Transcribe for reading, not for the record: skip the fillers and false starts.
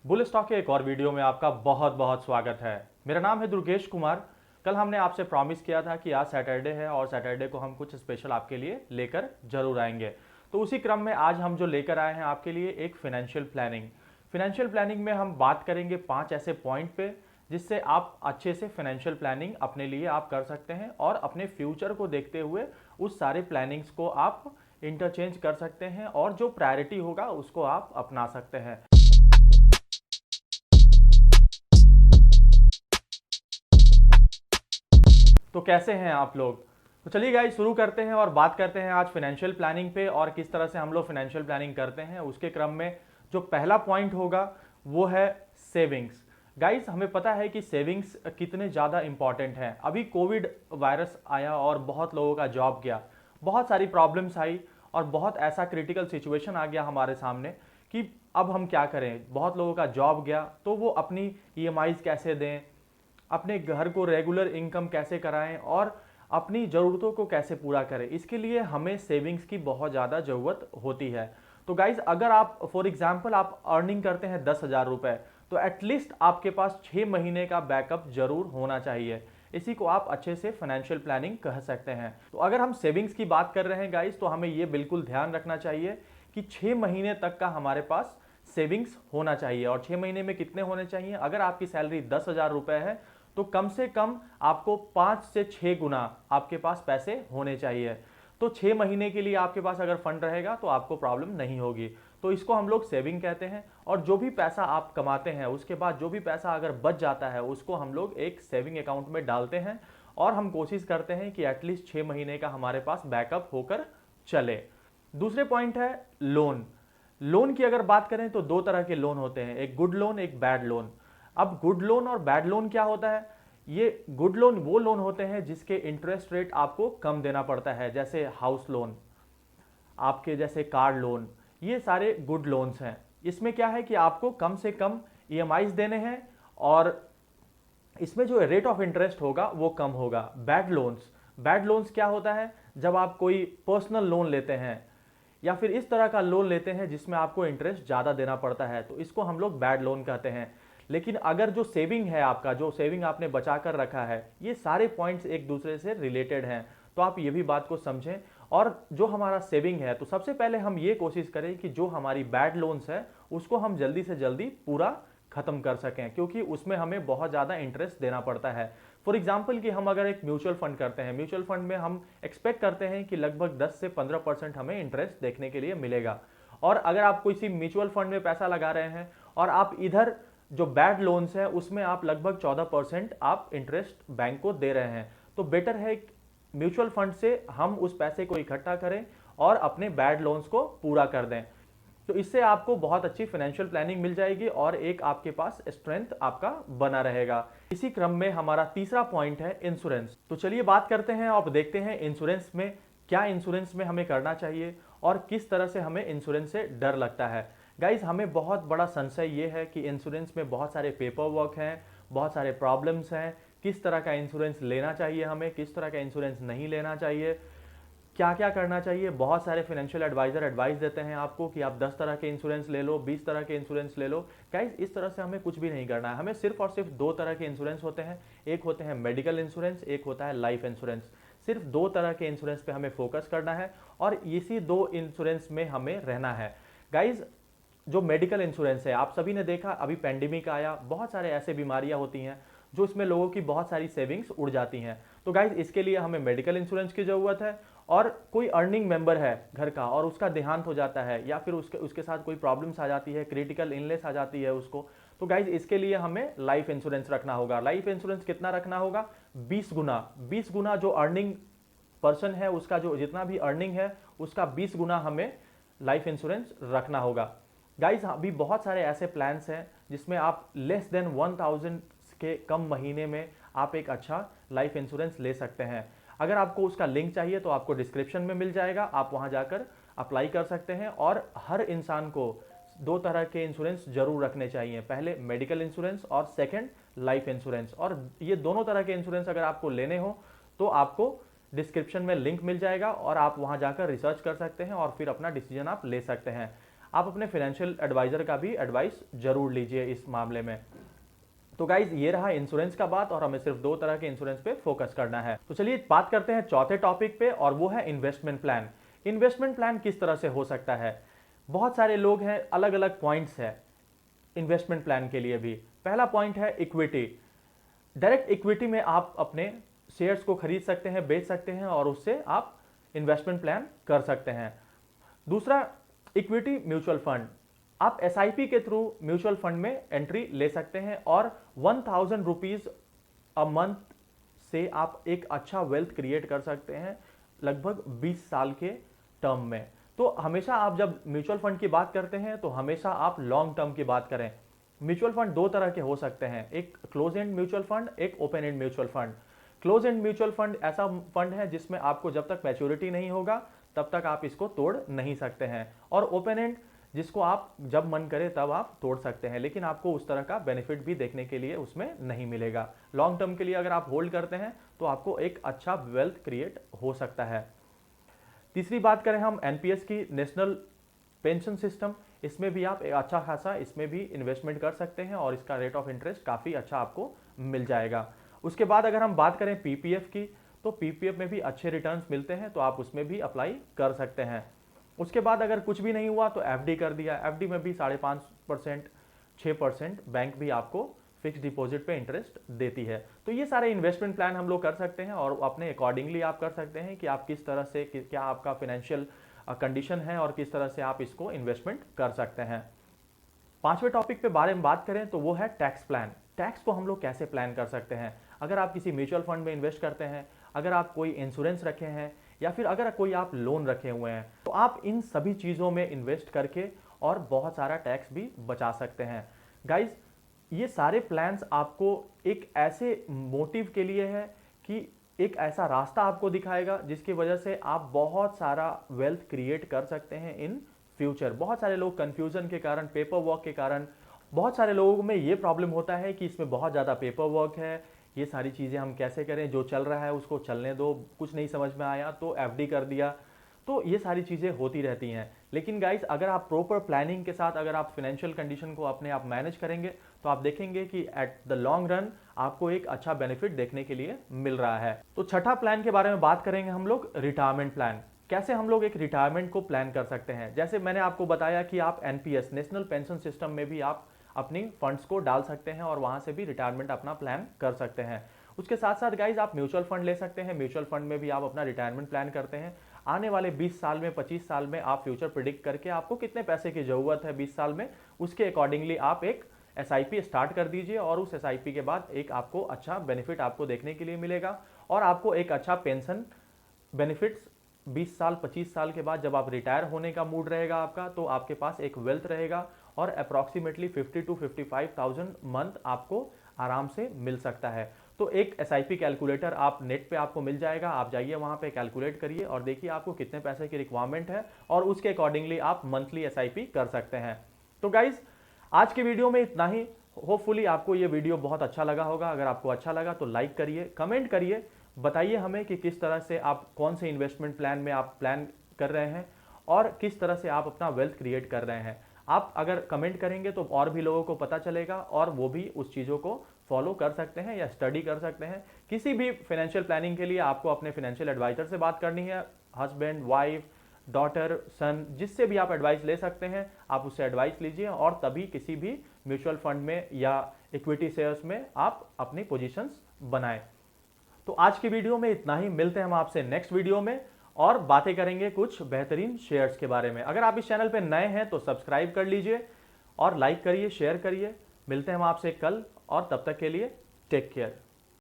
Bull stock के एक और वीडियो में आपका बहुत बहुत स्वागत है। मेरा नाम है दुर्गेश कुमार। कल हमने आपसे प्रॉमिस किया था कि आज सैटरडे है और सैटरडे को हम कुछ स्पेशल आपके लिए लेकर जरूर आएंगे। तो उसी क्रम में आज हम जो लेकर आए हैं आपके लिए एक फाइनेंशियल प्लानिंग में हम बात करेंगे 5 ऐसे पॉइंट पे जिससे आप अच्छे से फाइनेंशियल प्लानिंग अपने लिए आप कर सकते हैं और अपने फ्यूचर को देखते हुए उस सारे प्लानिंग्स को आप इंटरचेंज कर सकते हैं और जो प्रायोरिटी होगा उसको आप अपना सकते हैं। तो कैसे हैं आप लोग? तो चलिए गाइस शुरू करते हैं और बात करते हैं आज फाइनेंशियल प्लानिंग पे और किस तरह से हम लोग फाइनेंशियल प्लानिंग करते हैं। उसके क्रम में जो पहला पॉइंट होगा वो है सेविंग्स। गाइस हमें पता है कि सेविंग्स कितने ज़्यादा इंपॉर्टेंट हैं। अभी कोविड वायरस आया और बहुत लोगों का जॉब गया, बहुत सारी प्रॉब्लम्स आई और बहुत ऐसा क्रिटिकल सिचुएशन आ गया हमारे सामने कि अब हम क्या करें। बहुत लोगों का जॉब गया तो वो अपनी ईएमआईज कैसे दें, अपने घर को रेगुलर इनकम कैसे कराएं और अपनी ज़रूरतों को कैसे पूरा करें। इसके लिए हमें सेविंग्स की बहुत ज़्यादा ज़रूरत होती है। तो गाइज अगर आप फॉर एग्जांपल आप अर्निंग करते हैं 10,000 रुपये, तो एटलीस्ट आपके पास 6 महीने का बैकअप जरूर होना चाहिए। इसी को आप अच्छे से फाइनेंशियल प्लानिंग कह सकते हैं। तो अगर हम सेविंग्स की बात कर रहे हैं गाइज, तो हमें ये बिल्कुल ध्यान रखना चाहिए कि 6 महीने तक का हमारे पास सेविंग्स होना चाहिए। और 6 महीने में कितने होने चाहिए? अगर आपकी सैलरी 10,000 रुपये है तो कम से कम आपको 5 से 6 गुना आपके पास पैसे होने चाहिए। तो 6 महीने के लिए आपके पास अगर फंड रहेगा तो आपको प्रॉब्लम नहीं होगी। तो इसको हम लोग सेविंग कहते हैं। और जो भी पैसा आप कमाते हैं उसके बाद जो भी पैसा अगर बच जाता है उसको हम लोग एक सेविंग अकाउंट में डालते हैं और हम कोशिश करते हैं कि एटलीस्ट 6 महीने का हमारे पास बैकअप होकर चले। दूसरे पॉइंट है लोन। लोन की अगर बात करें तो दो तरह के लोन होते हैं, एक गुड लोन एक बैड लोन। अब गुड लोन और बैड लोन क्या होता है? ये गुड लोन वो लोन होते हैं जिसके इंटरेस्ट रेट आपको कम देना पड़ता है, जैसे हाउस लोन, आपके जैसे कार लोन, ये सारे गुड लोन्स हैं। इसमें क्या है कि आपको कम से कम ईएमआईज देने हैं और इसमें जो रेट ऑफ इंटरेस्ट होगा वो कम होगा। बैड लोन्स क्या होता है? जब आप कोई पर्सनल लोन लेते हैं या फिर इस तरह का लोन लेते हैं जिसमें आपको इंटरेस्ट ज़्यादा देना पड़ता है, तो इसको हम लोग बैड लोन कहते हैं। लेकिन अगर जो सेविंग है आपका, जो सेविंग आपने बचा कर रखा है, ये सारे पॉइंट्स एक दूसरे से रिलेटेड हैं। तो आप ये भी बात को समझें। और जो हमारा सेविंग है तो सबसे पहले हम ये कोशिश करें कि जो हमारी बैड लोन्स है उसको हम जल्दी से जल्दी पूरा खत्म कर सकें, क्योंकि उसमें हमें बहुत ज़्यादा इंटरेस्ट देना पड़ता है। फॉर एग्जाम्पल कि हम अगर एक म्यूचुअल फंड करते हैं, म्यूचुअल फंड में हम एक्सपेक्ट करते हैं कि लगभग 10 से 15% हमें इंटरेस्ट देखने के लिए मिलेगा। और अगर आप किसी म्यूचुअल फंड में पैसा लगा रहे हैं और आप इधर जो बैड लोन्स है उसमें आप लगभग 14% आप इंटरेस्ट बैंक को दे रहे हैं, तो बेटर है म्यूचुअल फंड से हम उस पैसे को इकट्ठा करें और अपने बैड लोन्स को पूरा कर दें। तो इससे आपको बहुत अच्छी फाइनेंशियल प्लानिंग मिल जाएगी और एक आपके पास स्ट्रेंथ आपका बना रहेगा। इसी क्रम में हमारा तीसरा पॉइंट है इंश्योरेंस। तो चलिए बात करते हैं और देखते हैं इंश्योरेंस में क्या इंश्योरेंस में हमें करना चाहिए और किस तरह से हमें इंश्योरेंस से डर लगता है। गाइज हमें बहुत बड़ा संशय ये है कि इंश्योरेंस में बहुत सारे पेपर वर्क हैं, बहुत सारे प्रॉब्लम्स हैं। किस तरह का इंश्योरेंस लेना चाहिए हमें, किस तरह का इंश्योरेंस नहीं लेना चाहिए, क्या क्या करना चाहिए। बहुत सारे फाइनेंशियल एडवाइजर एडवाइस देते हैं आपको कि आप 10 तरह के इंश्योरेंस ले लो, 20 तरह के इंश्योरेंस ले लो। गाइस इस तरह से हमें कुछ भी नहीं करना है। हमें सिर्फ और सिर्फ दो तरह के इंश्योरेंस होते हैं, एक होते हैं मेडिकल इंश्योरेंस, एक होता है लाइफ इंश्योरेंस। सिर्फ दो तरह के इंश्योरेंस पे हमें फोकस करना है और इसी दो इंश्योरेंस में हमें रहना है। गाइज जो मेडिकल इंश्योरेंस है, आप सभी ने देखा अभी पेंडेमिक आया, बहुत सारे ऐसे बीमारियां होती हैं जो इसमें लोगों की बहुत सारी सेविंग्स उड़ जाती हैं। तो गाइज इसके लिए हमें मेडिकल इंश्योरेंस की ज़रूरत है। और कोई अर्निंग मेंबर है घर का और उसका देहांत हो जाता है या फिर उसके उसके साथ कोई प्रॉब्लम्स आ जाती है, क्रिटिकल इलनेस आ जाती है उसको, तो गाइज इसके लिए हमें लाइफ इंश्योरेंस रखना होगा। लाइफ इंश्योरेंस कितना रखना होगा? 20 गुना जो अर्निंग पर्सन है उसका जो जितना भी अर्निंग है उसका 20 गुना हमें लाइफ इंश्योरेंस रखना होगा। गाइज अभी बहुत सारे ऐसे प्लान्स हैं जिसमें आप लेस देन 1000 के कम महीने में आप एक अच्छा लाइफ इंश्योरेंस ले सकते हैं। अगर आपको उसका लिंक चाहिए तो आपको डिस्क्रिप्शन में मिल जाएगा, आप वहां जाकर अप्लाई कर सकते हैं। और हर इंसान को दो तरह के इंश्योरेंस जरूर रखने चाहिए, पहले मेडिकल इंश्योरेंस और सेकंड लाइफ इंश्योरेंस। और ये दोनों तरह के इंश्योरेंस अगर आपको लेने हो तो आपको डिस्क्रिप्शन में लिंक मिल जाएगा और आप वहां जाकर रिसर्च कर सकते हैं और फिर अपना डिसीजन आप ले सकते हैं। आप अपने फाइनेंशियल एडवाइजर का भी एडवाइस जरूर लीजिए इस मामले में। तो गाइज ये रहा इंश्योरेंस का बात, और हमें सिर्फ 2 तरह के इंश्योरेंस पे फोकस करना है। तो चलिए बात करते हैं चौथे टॉपिक पे, और वो है इन्वेस्टमेंट प्लान। इन्वेस्टमेंट प्लान किस तरह से हो सकता है? बहुत सारे लोग हैं, अलग अलग पॉइंट्स है इन्वेस्टमेंट प्लान के लिए भी। पहला पॉइंट है इक्विटी। डायरेक्ट इक्विटी में आप अपने शेयर्स को खरीद सकते हैं, बेच सकते हैं, और उससे आप इन्वेस्टमेंट प्लान कर सकते हैं। दूसरा, इक्विटी म्यूचुअल फंड। आप एसआईपी के थ्रू म्यूचुअल फंड में एंट्री ले सकते हैं, और 1000 रुपीज अ मंथ से आप एक अच्छा वेल्थ क्रिएट कर सकते हैं लगभग 20 साल के टर्म में। तो हमेशा आप जब म्यूचुअल फंड की बात करते हैं तो हमेशा आप लॉन्ग टर्म की बात करें। म्यूचुअल फंड 2 तरह के हो सकते हैं, एक क्लोज एंड म्यूचुअल फंड, एक open and mutual fund. Close and mutual fund ऐसा फंड है जिसमें आपको जब तक मैच्योरिटी नहीं होगा तब तक आप इसको तोड़ नहीं सकते हैं, और ओपन एंड जिसको आप जब मन करे तब आप तोड़ सकते हैं, लेकिन आपको उस तरह का बेनिफिट भी देखने के लिए उसमें नहीं मिलेगा। लॉन्ग टर्म के लिए अगर आप होल्ड करते हैं तो आपको एक अच्छा वेल्थ क्रिएट हो सकता है। तीसरी बात करें हम एनपीएस की, नेशनल पेंशन सिस्टम, इसमें भी आप एक अच्छा खासा इसमें भी इन्वेस्टमेंट कर सकते हैं, और इसका रेट ऑफ इंटरेस्ट काफ़ी अच्छा आपको मिल जाएगा। उसके बाद अगर हम बात करें पीपीएफ की, तो पीपीएफ में भी अच्छे रिटर्न्स मिलते हैं, तो आप उसमें भी अप्लाई कर सकते हैं। उसके बाद अगर कुछ भी नहीं हुआ तो एफडी कर दिया। एफडी में भी 5.5% 6% बैंक भी आपको फिक्स डिपॉजिट पे इंटरेस्ट देती है। तो ये सारे इन्वेस्टमेंट प्लान हम लोग कर सकते हैं, और अपने अकॉर्डिंगली आप कर सकते हैं कि आप किस तरह से, क्या आपका फाइनेंशियल कंडीशन है और किस तरह से आप इसको इन्वेस्टमेंट कर सकते हैं। 5वें टॉपिक पे बारे में बात करें तो वो है टैक्स प्लान। टैक्स को हम लोग कैसे प्लान कर सकते हैं? अगर आप किसी म्यूचुअल फंड में इन्वेस्ट करते हैं, अगर आप कोई इंश्योरेंस रखे हैं, या फिर अगर कोई आप लोन रखे हुए हैं, तो आप इन सभी चीज़ों में इन्वेस्ट करके और बहुत सारा टैक्स भी बचा सकते हैं। गाइज, ये सारे प्लान्स आपको एक ऐसे मोटिव के लिए है कि एक ऐसा रास्ता आपको दिखाएगा जिसकी वजह से आप बहुत सारा वेल्थ क्रिएट कर सकते हैं इन फ्यूचर। बहुत सारे लोग कंफ्यूजन के कारण, पेपर वर्क के कारण, बहुत सारे लोगों में ये प्रॉब्लम होता है कि इसमें बहुत ज़्यादा पेपर वर्क है, ये सारी चीज़ें हम कैसे करें, जो चल रहा है उसको चलने दो, कुछ नहीं समझ में आया तो एफडी कर दिया। तो ये सारी चीज़ें होती रहती हैं। लेकिन गाइस, अगर आप प्रॉपर प्लानिंग के साथ अगर आप फाइनेंशियल कंडीशन को अपने आप मैनेज करेंगे तो आप देखेंगे कि एट द लॉन्ग रन आपको एक अच्छा बेनिफिट देखने के लिए मिल रहा है। तो छठा प्लान के बारे में बात करेंगे हम लोग, रिटायरमेंट प्लान। कैसे हम लोग एक रिटायरमेंट को प्लान कर सकते हैं? जैसे मैंने आपको बताया कि आप एनपीएस, नेशनल पेंशन सिस्टम में भी आप अपनी फंड्स को डाल सकते हैं और वहां से भी रिटायरमेंट अपना प्लान कर सकते हैं। उसके साथ साथ गाइज आप म्यूचुअल फंड ले सकते हैं। म्यूचुअल फंड में भी आप अपना रिटायरमेंट प्लान करते हैं। आने वाले 20 साल में, 25 साल में आप फ्यूचर प्रिडिक्ट करके आपको कितने पैसे की जरूरत है 20 साल में, उसके अकॉर्डिंगली आप एक एसआईपी स्टार्ट कर दीजिए, और उस एसआईपी के बाद एक आपको अच्छा बेनिफिट आपको देखने के लिए मिलेगा, और आपको एक अच्छा पेंशन बेनिफिट्स 20 साल 25 साल के बाद जब आप रिटायर होने का मूड रहेगा आपका, तो आपके पास एक वेल्थ रहेगा, और अप्रॉक्सीमेटली 50 to 55,000 मंथ आपको आराम से मिल सकता है। तो एक एसआईपी कैलकुलेटर आप नेट पे आपको मिल जाएगा, आप जाइए वहां पे कैलकुलेट करिए और देखिए आपको कितने पैसे की रिक्वायरमेंट है, और उसके अकॉर्डिंगली आप मंथली एसआईपी कर सकते हैं। तो गाइज, आज के वीडियो में इतना ही। होपफुली आपको ये वीडियो बहुत अच्छा लगा होगा। अगर आपको अच्छा लगा तो लाइक करिए, कमेंट करिए, बताइए हमें कि किस तरह से आप, कौन से इन्वेस्टमेंट प्लान में आप प्लान कर रहे हैं और किस तरह से आप अपना वेल्थ क्रिएट कर रहे हैं। आप अगर कमेंट करेंगे तो और भी लोगों को पता चलेगा, और वो भी उस चीज़ों को फॉलो कर सकते हैं या स्टडी कर सकते हैं। किसी भी फाइनेंशियल प्लानिंग के लिए आपको अपने फाइनेंशियल एडवाइजर से बात करनी है, हस्बैंड, वाइफ, डॉटर, सन, जिससे भी आप एडवाइस ले सकते हैं, आप उससे एडवाइस लीजिए, और तभी किसी भी म्यूचुअल फंड में या इक्विटी शेयर्स में आप अपनी पोजीशंस बनाएं। तो आज की वीडियो में इतना ही। मिलते हैं हम आपसे नेक्स्ट वीडियो में, और बातें करेंगे कुछ बेहतरीन शेयर्स के बारे में। अगर आप इस चैनल पे नए हैं तो सब्सक्राइब कर लीजिए और लाइक करिए, शेयर करिए। मिलते हैं हम आपसे कल, और तब तक के लिए टेक केयर।